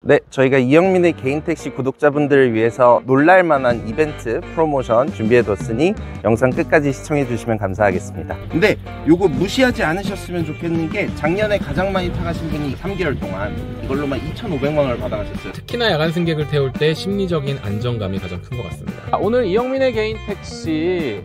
네, 저희가 이영민의 개인 택시 구독자분들을 위해서 놀랄만한 이벤트 프로모션 준비해뒀으니 영상 끝까지 시청해주시면 감사하겠습니다. 근데 요거 무시하지 않으셨으면 좋겠는 게 작년에 가장 많이 타가신 분이 3개월 동안 이걸로만 2,500만 원을 받아가셨어요. 특히나 야간 승객을 태울 때 심리적인 안정감이 가장 큰 것 같습니다. 오늘 이영민의 개인 택시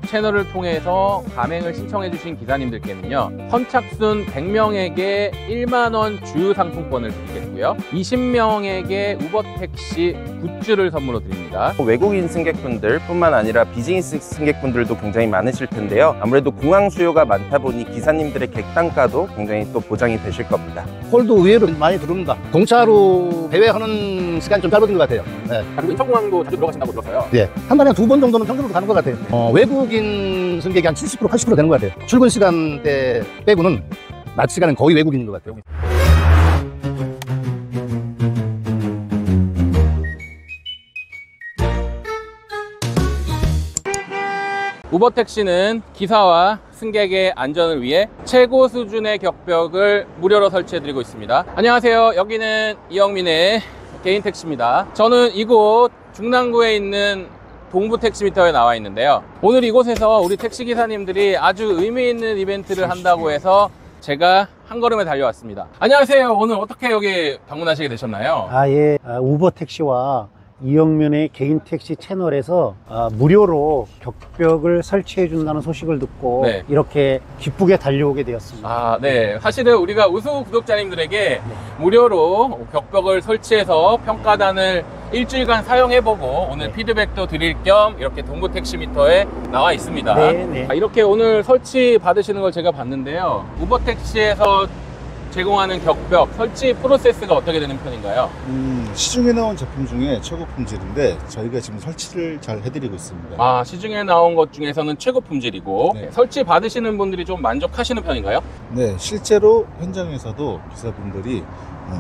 채널을 통해서 가맹을 신청해주신 기사님들께는요, 선착순 100명에게 1만원 주유 상품권을 드리겠고요, 20명에게 우버택시 굿즈를 선물로 드립니다. 외국인 승객분들 뿐만 아니라 비즈니스 승객분들도 굉장히 많으실 텐데요, 아무래도 공항 수요가 많다 보니 기사님들의 객단가도 굉장히 또 보장이 되실 겁니다. 콜도 의외로 많이 들어옵니다. 공차로 대회하는 시간이 좀 짧아진 것 같아요. 네. 그리고 인천공항도 자주 들어가신다고 들었어요. 네. 한 달에 2번 정도는 평균으로 가는 것 같아요. 외국인 승객이 한 70%, 80% 되는 것 같아요. 출근 시간대 빼고는 낮 시간은 거의 외국인인 것 같아요. 우버택시는 기사와 승객의 안전을 위해 최고 수준의 격벽을 무료로 설치해드리고 있습니다. 안녕하세요. 여기는 이영민의 개인 택시입니다. 저는 이곳 중랑구에 있는 동부택시미터에 나와 있는데요, 오늘 이곳에서 우리 택시기사님들이 아주 의미 있는 이벤트를 한다고 해서 제가 한 걸음에 달려왔습니다. 안녕하세요. 오늘 어떻게 여기 방문하시게 되셨나요? 예. 우버택시와 이영민의 개인 택시 채널에서 무료로 격벽을 설치해 준다는 소식을 듣고 네. 이렇게 기쁘게 달려오게 되었습니다. 네. 사실은 우리가 우수 구독자님들에게 무료로 격벽을 설치해서 평가단을 일주일간 사용해보고 오늘 피드백도 드릴 겸 이렇게 동부택시미터에 나와 있습니다. 네. 이렇게 오늘 설치 받으시는 걸 제가 봤는데요, 우버택시에서 제공하는 격벽 설치 프로세스가 어떻게 되는 편인가요? 시중에 나온 제품 중에 최고 품질인데 저희가 지금 설치를 잘 해드리고 있습니다. 시중에 나온 것 중에서는 최고 품질이고, 네. 설치 받으시는 분들이 좀 만족하시는 편인가요? 네, 실제로 현장에서도 기사분들이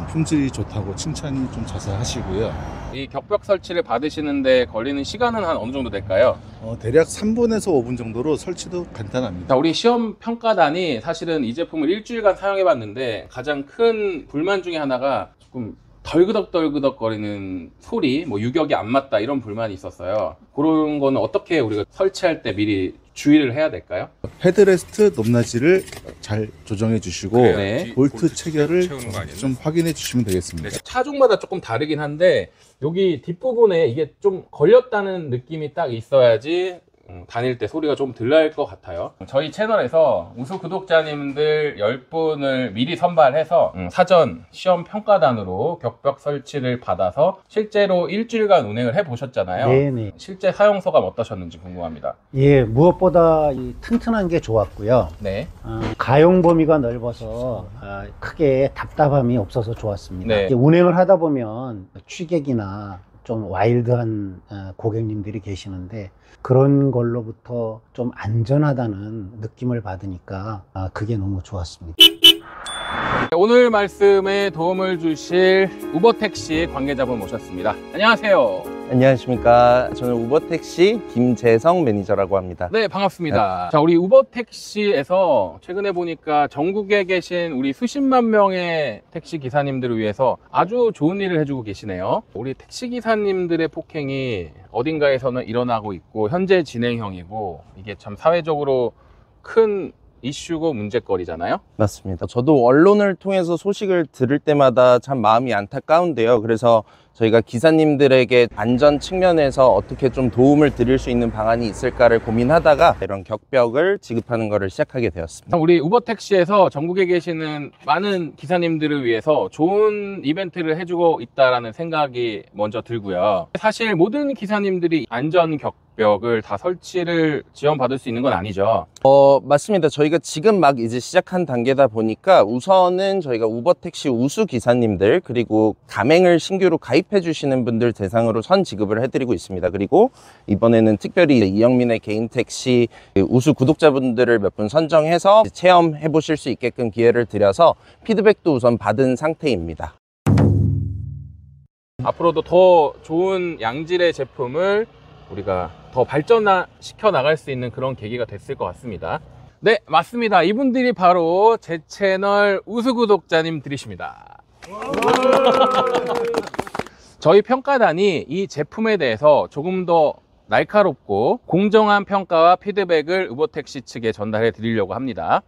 품질이 좋다고 칭찬이 좀 자세하시고요. 이 격벽 설치를 받으시는데 걸리는 시간은 한 어느 정도 될까요? 대략 3분에서 5분 정도로 설치도 간단합니다. 우리 시험 평가단이 사실은 이 제품을 일주일간 사용해 봤는데 가장 큰 불만 중에 하나가 조금 덜그덕덜그덕 거리는 소리, 유격이 안 맞다, 이런 불만이 있었어요. 그런 거는 어떻게 우리가 설치할 때 미리 주의를 해야 될까요? 헤드레스트 높낮이를 잘 조정해 주시고 네. 볼트 체결을 좀 확인해 주시면 되겠습니다. 차종마다 조금 다르긴 한데 여기 뒷부분에 이게 좀 걸렸다는 느낌이 딱 있어야지 다닐 때 소리가 좀 덜 날 것 같아요. 저희 채널에서 우수 구독자님들 10분을 미리 선발해서 사전 시험 평가단으로 격벽 설치를 받아서 실제로 일주일간 운행을 해 보셨잖아요. 네네. 실제 사용 소감 어떠셨는지 궁금합니다. 예, 무엇보다 이 튼튼한 게 좋았고요. 네. 가용 범위가 넓어서 크게 답답함이 없어서 좋았습니다. 네. 운행을 하다 보면 취객이나 좀 와일드한 고객님들이 계시는데 그런 걸로부터 좀 안전하다는 느낌을 받으니까 그게 너무 좋았습니다. 오늘 말씀에 도움을 주실 우버택시 관계자분 모셨습니다. 안녕하세요. 안녕하십니까. 저는 우버택시 김재성 매니저라고 합니다. 네, 반갑습니다. 자, 우리 우버택시에서 최근에 보니까 전국에 계신 우리 수십만 명의 택시 기사님들을 위해서 아주 좋은 일을 해주고 계시네요. 우리 택시 기사님들의 폭행이 어딘가에서는 일어나고 있고 현재 진행형이고 이게 참 사회적으로 큰 이슈고 문제거리잖아요. 맞습니다. 저도 언론을 통해서 소식을 들을 때마다 참 마음이 안타까운데요. 그래서 저희가 기사님들에게 안전 측면에서 어떻게 좀 도움을 드릴 수 있는 방안이 있을까를 고민하다가 이런 격벽을 지급하는 것을 시작하게 되었습니다. 우리 우버택시에서 전국에 계시는 많은 기사님들을 위해서 좋은 이벤트를 해주고 있다는 생각이 먼저 들고요. 사실 모든 기사님들이 안전 격벽을 다 설치를 지원받을 수 있는 건 아니죠. 맞습니다. 저희가 지금 막 이제 시작한 단계다 보니까 우선은 저희가 우버택시 우수 기사님들 그리고 가맹을 신규로 가입해 주시는 분들 대상으로 선 지급을 해드리고 있습니다. 그리고 이번에는 특별히 이영민의 개인 택시 우수 구독자분들을 몇 분 선정해서 체험해 보실 수 있게끔 기회를 드려서 피드백도 우선 받은 상태입니다. 앞으로도 더 좋은 양질의 제품을 우리가 더 발전시켜 나갈 수 있는 그런 계기가 됐을 것 같습니다. 네, 맞습니다. 이분들이 바로 제 채널 우수 구독자님들이십니다. 저희 평가단이 이 제품에 대해서 조금 더 날카롭고 공정한 평가와 피드백을 우버택시 측에 전달해 드리려고 합니다.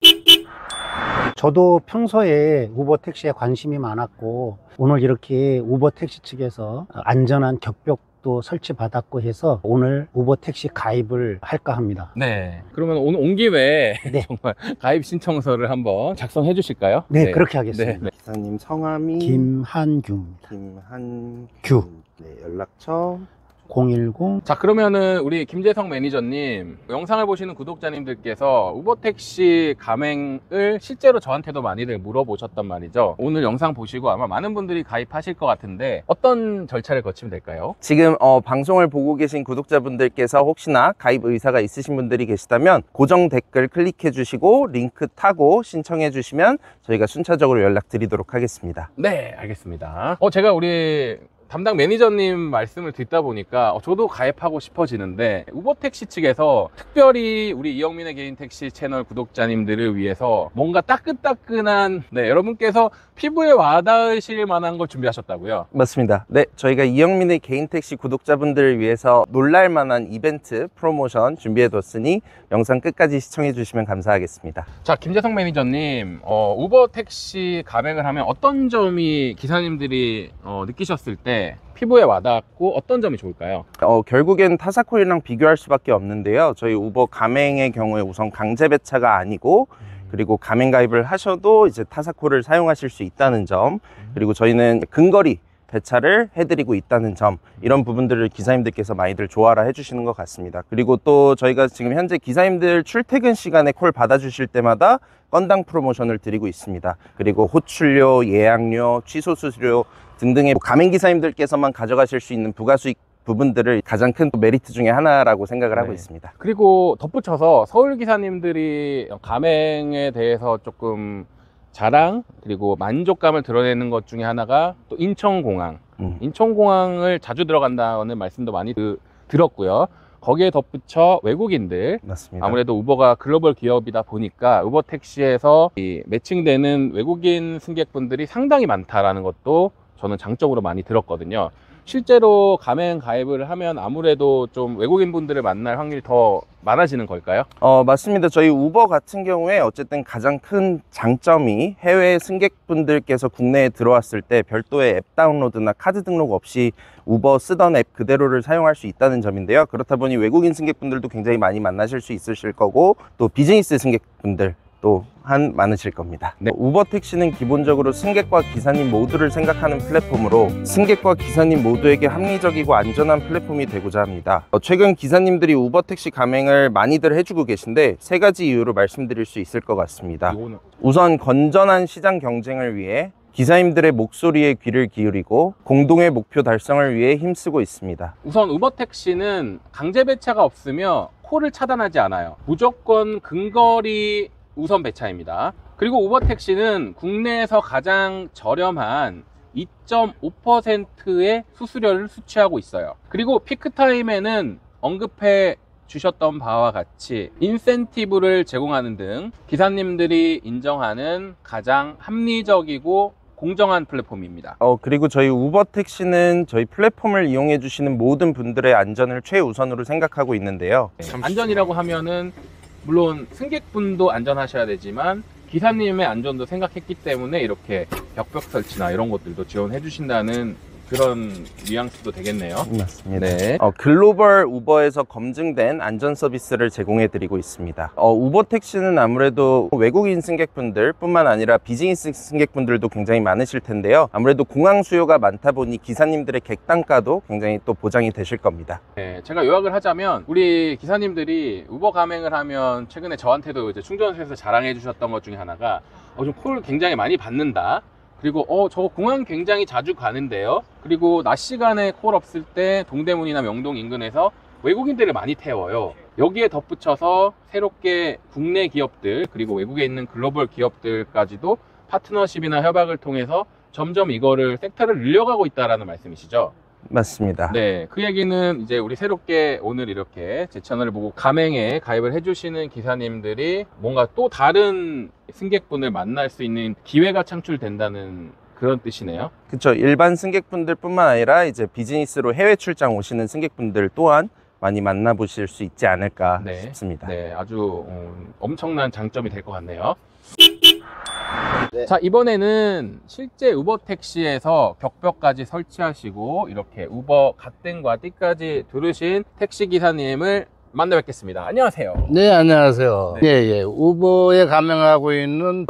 저도 평소에 우버택시에 관심이 많았고 오늘 이렇게 우버택시 측에서 안전한 격벽도 설치받았고 해서 오늘 우버택시 가입을 할까 합니다. 네. 그러면 오늘 온 김에 네. 정말 가입 신청서를 한번 작성해 주실까요? 네, 그렇게 하겠습니다. 네. 기사님 성함이 김한규입니다. 김한규. 네, 연락처 010. 자, 그러면은 우리 김재성 매니저님, 영상을 보시는 구독자님들께서 우버택시 가맹을 실제로 저한테도 많이들 물어보셨단 말이죠. 오늘 영상 보시고 아마 많은 분들이 가입하실 것 같은데 어떤 절차를 거치면 될까요? 지금 방송을 보고 계신 구독자분들께서 혹시나 가입 의사가 있으신 분들이 계시다면 고정 댓글 클릭해 주시고 링크 타고 신청해 주시면 저희가 순차적으로 연락드리도록 하겠습니다. 네, 알겠습니다. 제가 우리 담당 매니저님 말씀을 듣다 보니까 저도 가입하고 싶어지는데 우버택시 측에서 특별히 우리 이영민의 개인 택시 채널 구독자님들을 위해서 뭔가 따끈따끈한 여러분께서 피부에 와닿으실 만한 걸 준비하셨다고요? 맞습니다. 네, 저희가 이영민의 개인 택시 구독자분들을 위해서 놀랄만한 이벤트 프로모션 준비해뒀으니 영상 끝까지 시청해 주시면 감사하겠습니다. 자, 김재성 매니저님, 우버택시 가맹을 하면 어떤 점이 기사님들이 느끼셨을 때 피부에 와닿고 어떤 점이 좋을까요? 결국엔 타사콜이랑 비교할 수밖에 없는데요. 저희 우버 가맹의 경우에 우선 강제 배차가 아니고 그리고 가맹 가입을 하셔도 이제 타사콜을 사용하실 수 있다는 점, 그리고 저희는 근거리 배차를 해드리고 있다는 점, 이런 부분들을 기사님들께서 많이들 좋아라 해주시는 것 같습니다. 그리고 또 저희가 지금 현재 기사님들 출퇴근 시간에 콜 받아주실 때마다 건당 프로모션을 드리고 있습니다. 그리고 호출료, 예약료, 취소 수수료 등등의 가맹 기사님들께서만 가져가실 수 있는 부가수익 부분들을 가장 큰 메리트 중에 하나라고 생각을 하고 있습니다. 그리고 덧붙여서 서울 기사님들이 가맹에 대해서 조금 자랑 그리고 만족감을 드러내는 것 중에 하나가 또 인천공항. 인천공항을 자주 들어간다는 말씀도 많이 들었고요. 거기에 덧붙여 외국인들, 맞습니다. 아무래도 우버가 글로벌 기업이다 보니까 우버택시에서 이 매칭되는 외국인 승객분들이 상당히 많다라는 것도 저는 장점으로 많이 들었거든요. 실제로 가맹 가입을 하면 아무래도 좀 외국인 분들을 만날 확률이 더 많아지는 걸까요? 맞습니다. 저희 우버 같은 경우에 어쨌든 가장 큰 장점이 해외 승객분들께서 국내에 들어왔을 때 별도의 앱 다운로드나 카드 등록 없이 우버 쓰던 앱 그대로를 사용할 수 있다는 점인데요. 그렇다 보니 외국인 승객분들도 굉장히 많이 만나실 수 있으실 거고, 또 비즈니스 승객분들 또한 많으실 겁니다. 네. 우버택시는 기본적으로 승객과 기사님 모두를 생각하는 플랫폼으로 승객과 기사님 모두에게 합리적이고 안전한 플랫폼이 되고자 합니다. 최근 기사님들이 우버택시 가맹을 많이들 해주고 계신데 세 가지 이유로 말씀드릴 수 있을 것 같습니다. 우선 건전한 시장 경쟁을 위해 기사님들의 목소리에 귀를 기울이고 공동의 목표 달성을 위해 힘쓰고 있습니다. 우선 우버택시는 강제 배차가 없으며 콜을 차단하지 않아요. 무조건 근거리 우선 배차입니다. 그리고 우버택시는 국내에서 가장 저렴한 2.5%의 수수료를 수취하고 있어요. 그리고 피크타임에는 언급해 주셨던 바와 같이 인센티브를 제공하는 등 기사님들이 인정하는 가장 합리적이고 공정한 플랫폼입니다. 그리고 저희 우버택시는 저희 플랫폼을 이용해 주시는 모든 분들의 안전을 최우선으로 생각하고 있는데요. 안전이라고 하면은 물론 승객분도 안전하셔야 되지만 기사님의 안전도 생각했기 때문에 이렇게 벽벽 설치나 이런 것들도 지원해 주신다는 그런 뉘앙스도 되겠네요. 맞습니다. 네. 글로벌 우버에서 검증된 안전 서비스를 제공해 드리고 있습니다. 우버택시는 아무래도 외국인 승객분들 뿐만 아니라 비즈니스 승객분들도 굉장히 많으실 텐데요. 아무래도 공항 수요가 많다 보니 기사님들의 객단가도 굉장히 또 보장이 되실 겁니다. 네, 제가 요약을 하자면 우리 기사님들이 우버 가맹을 하면 최근에 저한테도 이제 충전소에서 자랑해 주셨던 것 중에 하나가 좀 콜 굉장히 많이 받는다. 그리고 저 공항 굉장히 자주 가는데요. 그리고 낮 시간에 콜 없을 때 동대문이나 명동 인근에서 외국인들을 많이 태워요. 여기에 덧붙여서 새롭게 국내 기업들 그리고 외국에 있는 글로벌 기업들까지도 파트너십이나 협약을 통해서 점점 이거를 섹터를 늘려가고 있다라는 말씀이시죠? 맞습니다. 네, 그 얘기는 이제 우리 새롭게 오늘 이렇게 제 채널을 보고 가맹에 가입을 해주시는 기사님들이 뭔가 또 다른 승객분을 만날 수 있는 기회가 창출된다는 그런 뜻이네요. 그쵸. 일반 승객분들뿐만 아니라 이제 비즈니스로 해외 출장 오시는 승객분들 또한 많이 만나보실 수 있지 않을까 네. 싶습니다. 네, 아주 엄청난 장점이 될 것 같네요. 자, 이번에는 실제 우버 택시에서 격벽까지 설치하시고 이렇게 우버 갓등과 띠까지 두르신 택시 기사님을 만나 뵙겠습니다. 안녕하세요. 네, 안녕하세요. 네. 예, 예. 우버에 가맹하고 있는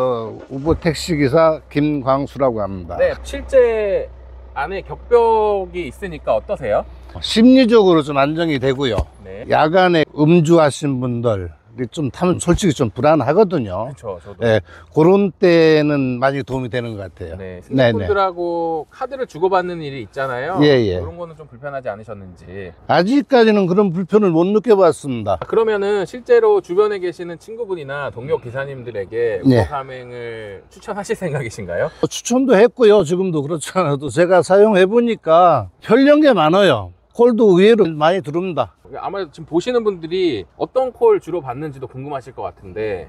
우버 택시기사 김광수라고 합니다. 네, 실제 안에 격벽이 있으니까 어떠세요? 심리적으로 좀 안정이 되고요. 네. 야간에 음주하신 분들 좀 타면 솔직히 좀 불안하거든요. 그렇죠. 저도. 예, 그런 때는 많이 도움이 되는 것 같아요. 네, 승객분들하고 카드를 주고받는 일이 있잖아요. 예, 예. 그런 거는 좀 불편하지 않으셨는지. 아직까지는 그런 불편을 못 느껴봤습니다. 그러면은 실제로 주변에 계시는 친구분이나 동료 기사님들에게 네. 우버 가맹을 추천하실 생각이신가요? 추천도 했고요. 지금도 그렇지 않아도 제가 사용해보니까 편리한 게 많아요. 콜도 의외로 많이 들어옵니다. 아마 지금 보시는 분들이 어떤 콜 주로 받는지도 궁금하실 것 같은데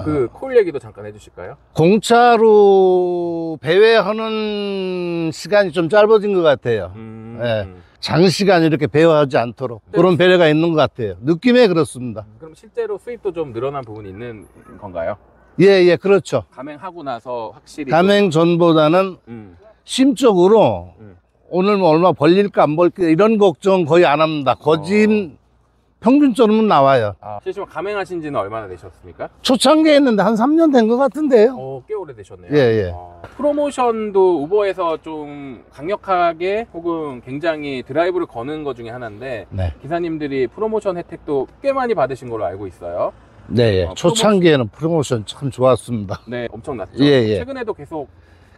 그 콜 얘기도 잠깐 해주실까요? 공차로 배회하는 시간이 좀 짧아진 것 같아요. 예. 장시간 이렇게 배회하지 않도록 네. 그런 배려가 있는 것 같아요. 느낌에 그렇습니다. 그럼 실제로 수입도 좀 늘어난 부분이 있는 건가요? 예, 예, 그렇죠. 가맹하고 나서 확실히 가맹 전보다는 심적으로 오늘 뭐 얼마 벌릴까 안 벌릴까 이런 걱정 거의 안 합니다. 거진 평균적으로는 나와요. 실제로 가맹하신 지는 얼마나 되셨습니까? 초창기에 했는데 한 3년 된 것 같은데요. 꽤 오래되셨네요. 예, 예. 프로모션도 우버에서 좀 강력하게 혹은 굉장히 드라이브를 거는 것 중에 하나인데 네. 기사님들이 프로모션 혜택도 꽤 많이 받으신 걸로 알고 있어요. 네, 예. 초창기에는 프로모션 참 좋았습니다. 네, 엄청났죠. 예, 예. 최근에도 계속.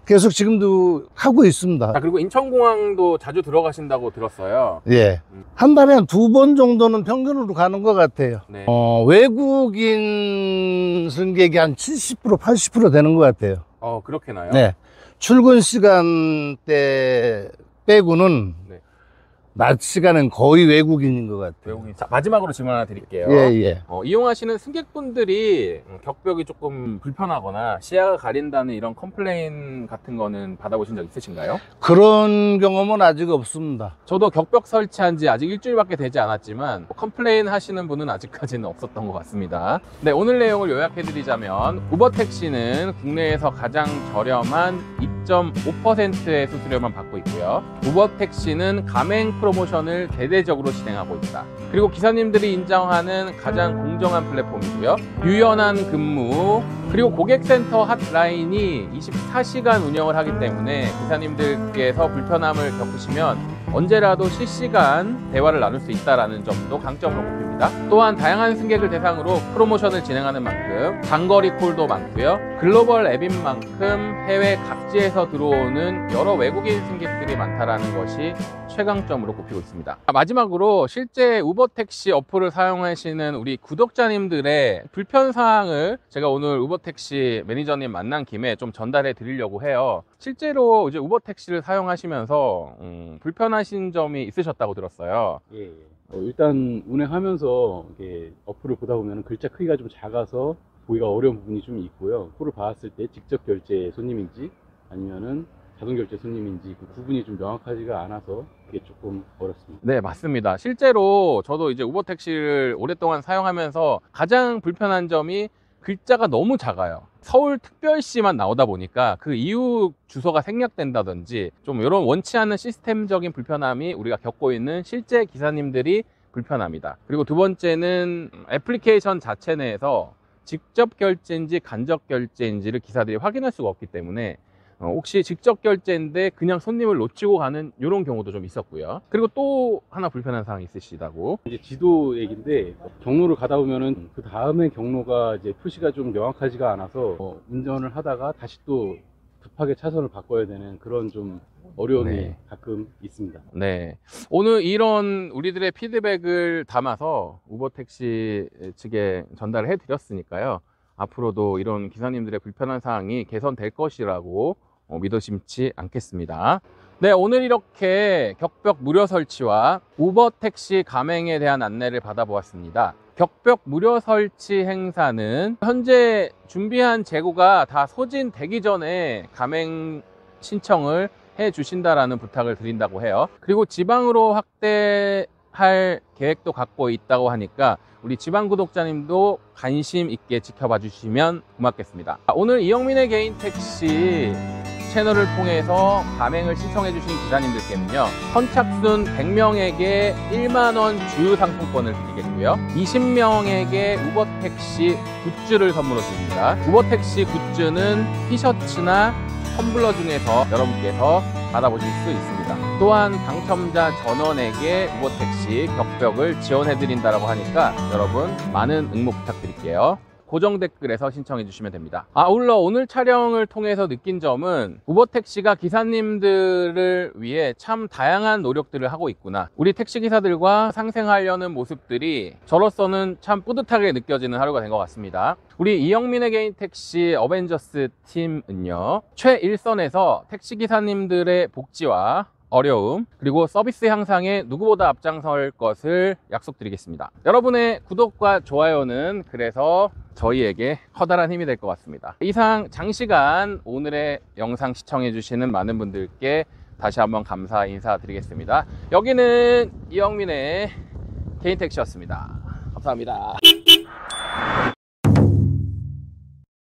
계속 지금도 하고 있습니다. 그리고 인천공항도 자주 들어가신다고 들었어요. 예. 한 달에 한 2번 정도는 평균으로 가는 것 같아요. 네. 외국인 승객이 한 70%, 80% 되는 것 같아요. 그렇게 나요? 네. 출근 시간대 빼고는 네. 낮 시간은 거의 외국인인 것 같아요. 외국인. 자, 마지막으로 질문 하나 드릴게요. 예, 예. 이용하시는 승객분들이 격벽이 조금 불편하거나 시야가 가린다는 이런 컴플레인 같은 거는 받아보신 적 있으신가요? 그런 경험은 아직 없습니다. 저도 격벽 설치한 지 아직 일주일밖에 되지 않았지만 komplain 하시는 분은 아직까지는 없었던 것 같습니다. 네, 오늘 내용을 요약해드리자면 우버 택시는 국내에서 가장 저렴한 2.5%의 수수료만 받고 있고요. 우버 택시는 가맹 프로모션을 대대적으로 진행하고 있다. 그리고 기사님들이 인정하는 가장 공정한 플랫폼이고요. 유연한 근무, 그리고 고객센터 핫라인이 24시간 운영을 하기 때문에 기사님들께서 불편함을 겪으시면 언제라도 실시간 대화를 나눌 수 있다는 점도 강점으로 꼽힙니다. 또한 다양한 승객을 대상으로 프로모션을 진행하는 만큼 장거리 콜도 많고요. 글로벌 앱인 만큼 해외 각지에서 들어오는 여러 외국인 승객들이 많다는 것이 최강점으로 꼽히고 있습니다. 마지막으로 실제 우버 택시 어플을 사용하시는 우리 구독자님들의 불편사항을 제가 오늘 우버 택시 매니저님 만난 김에 좀 전달해 드리려고 해요. 실제로 이제 우버 택시를 사용하시면서 불편하신 점이 있으셨다고 들었어요. 예. 일단 운행하면서 이게 어플을 보다 보면 글자 크기가 좀 작아서 보기가 어려운 부분이 좀 있고요. 콜을 받았을 때 직접 결제 손님인지 아니면은 자동 결제 손님인지 그 구분이 좀 명확하지가 않아서 그게 조금 어렵습니다. 네, 맞습니다. 실제로 저도 이제 우버 택시를 오랫동안 사용하면서 가장 불편한 점이 글자가 너무 작아요. 서울특별시만 나오다 보니까 그 이후 주소가 생략된다든지 좀 이런 원치 않는 시스템적인 불편함이 우리가 겪고 있는 실제 기사님들이 불편합니다. 그리고 두 번째는 애플리케이션 자체 내에서 직접 결제인지 간접 결제인지를 기사들이 확인할 수가 없기 때문에 혹시 직접 결제인데 그냥 손님을 놓치고 가는 이런 경우도 좀 있었고요. 그리고 또 하나 불편한 사항이 있으시다고. 이제 지도 얘기인데 경로를 가다 보면은 그 다음에 경로가 이제 표시가 좀 명확하지가 않아서 운전을 하다가 다시 또 급하게 차선을 바꿔야 되는 그런 좀 어려움이 네. 가끔 있습니다. 네, 오늘 이런 우리들의 피드백을 담아서 우버 택시 측에 전달을 해드렸으니까요. 앞으로도 이런 기사님들의 불편한 사항이 개선될 것이라고 믿어심치 않겠습니다. 네, 오늘 이렇게 격벽 무료 설치와 우버 택시 가맹에 대한 안내를 받아보았습니다. 격벽 무료 설치 행사는 현재 준비한 재고가 다 소진되기 전에 가맹 신청을 해 주신다라는 부탁을 드린다고 해요. 그리고 지방으로 확대할 계획도 갖고 있다고 하니까 우리 지방 구독자님도 관심 있게 지켜봐 주시면 고맙겠습니다. 오늘 이영민의 개인 택시 채널을 통해서 가맹을 신청해 주신 기사님들께는요, 선착순 100명에게 1만원 주유 상품권을 드리겠고요, 20명에게 우버택시 굿즈를 선물로 드립니다. 우버택시 굿즈는 티셔츠나 텀블러 중에서 여러분께서 받아보실 수 있습니다. 또한 당첨자 전원에게 우버택시 격벽을 지원해 드린다고 하니까 여러분 많은 응모 부탁드릴게요. 고정 댓글에서 신청해 주시면 됩니다. 아울러 오늘 촬영을 통해서 느낀 점은 우버택시가 기사님들을 위해 참 다양한 노력들을 하고 있구나, 우리 택시기사들과 상생하려는 모습들이 저로서는 참 뿌듯하게 느껴지는 하루가 된 것 같습니다. 우리 이영민의 개인 택시 어벤져스 팀은요, 최일선에서 택시기사님들의 복지와 어려움 그리고 서비스 향상에 누구보다 앞장설 것을 약속드리겠습니다. 여러분의 구독과 좋아요는 그래서 저희에게 커다란 힘이 될 것 같습니다. 이상 장시간 오늘의 영상 시청해 주시는 많은 분들께 다시 한번 감사 인사드리겠습니다. 여기는 이영민의 개인 택시였습니다. 감사합니다.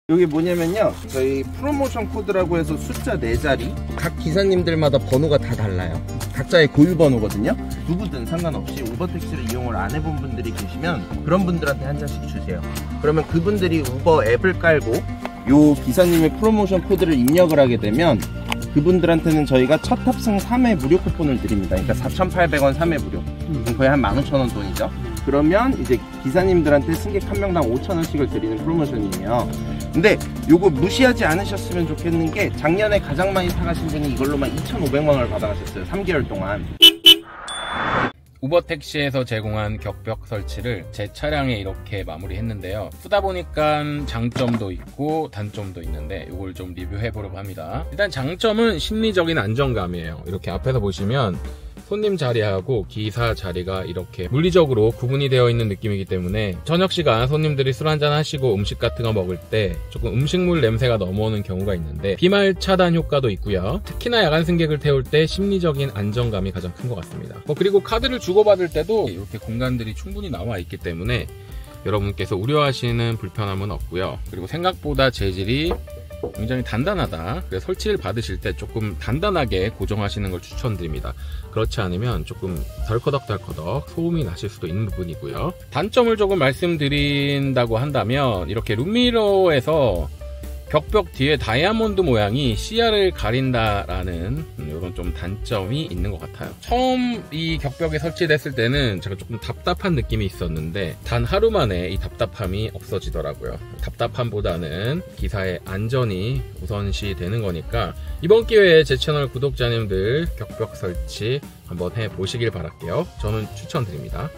여기 뭐냐면요, 저희 프로모션 코드라고 해서 숫자 4자리, 각 기사님들마다 번호가 다 달라요. 각자의 고유 번호거든요. 누구든 상관없이 우버택시를 이용을 안 해본 분들이 계시면 그런 분들한테 한 잔씩 주세요. 그러면 그분들이 우버 앱을 깔고 요 기사님의 프로모션 코드를 입력을 하게 되면 그분들한테는 저희가 첫 탑승 3회 무료 쿠폰을 드립니다. 그러니까 4,800원 3회 무료, 거의 한 15,000원 돈이죠. 그러면 이제 기사님들한테 승객 한 명당 5,000원씩을 드리는 프로모션이에요. 근데 요거 무시하지 않으셨으면 좋겠는 게, 작년에 가장 많이 타가신 분이 이걸로만 2,500만 원을 받아가셨어요. 3개월 동안. 우버택시에서 제공한 격벽 설치를 제 차량에 이렇게 마무리했는데요. 쓰다 보니까 장점도 있고 단점도 있는데 이걸 좀 리뷰해 보려고 합니다. 일단 장점은 심리적인 안정감이에요. 이렇게 앞에서 보시면 손님 자리하고 기사 자리가 이렇게 물리적으로 구분이 되어 있는 느낌이기 때문에 저녁시간 손님들이 술 한잔 하시고 음식 같은 거 먹을 때 조금 음식물 냄새가 넘어오는 경우가 있는데 비말 차단 효과도 있고요. 특히나 야간 승객을 태울 때 심리적인 안정감이 가장 큰 것 같습니다. 그리고 카드를 주고받을 때도 이렇게 공간들이 충분히 나와 있기 때문에 여러분께서 우려하시는 불편함은 없고요. 그리고 생각보다 재질이 굉장히 단단하다. 그래서 설치를 받으실 때 조금 단단하게 고정하시는 걸 추천드립니다. 그렇지 않으면 조금 덜커덕덜커덕 소음이 나실 수도 있는 부분이고요. 단점을 조금 말씀드린다고 한다면 이렇게 룸미러에서 격벽 뒤에 다이아몬드 모양이 시야를 가린다라는 이런 좀 단점이 있는 것 같아요. 처음 이 격벽에 설치됐을 때는 제가 조금 답답한 느낌이 있었는데 단 하루 만에 이 답답함이 없어지더라고요. 답답함보다는 기사의 안전이 우선시 되는 거니까 이번 기회에 제 채널 구독자님들 격벽 설치 한번 해보시길 바랄게요. 저는 추천드립니다.